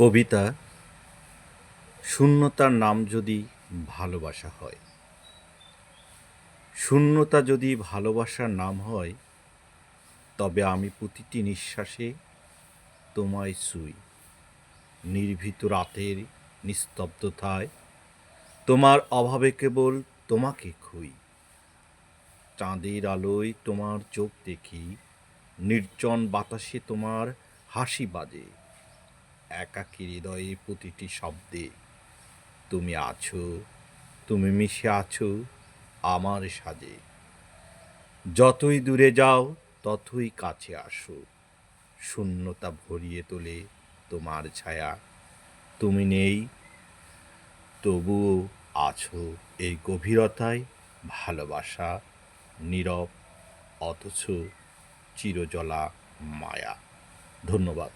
কবিতা শূন্যতার নাম যদি ভালোবাসা হয়। শূন্যতা যদি ভালোবাসার নাম হয়, তবে আমি প্রতিটি নিঃশ্বাসে তোমায় ছুঁই। নির্ভীত রাতের নিস্তব্ধতায় তোমার অভাবে কেবল তোমাকে খুই। চাঁদের আলোয় তোমার চোখ দেখি, নির্জন বাতাসে তোমার হাসি বাজে। একাকী হৃদয়ে প্রতিটি শব্দে তুমি আছো, তুমি মিশে আছো আমার সাজে। যতই দূরে যাও ততই কাছে আসো, শূন্যতা ভরিয়ে তোলে তোমার ছায়া। তুমি নেই, তবুও আছো এই গভীরতায়। ভালোবাসা নীরব অথচ চিরজলা মায়া। ধন্যবাদ।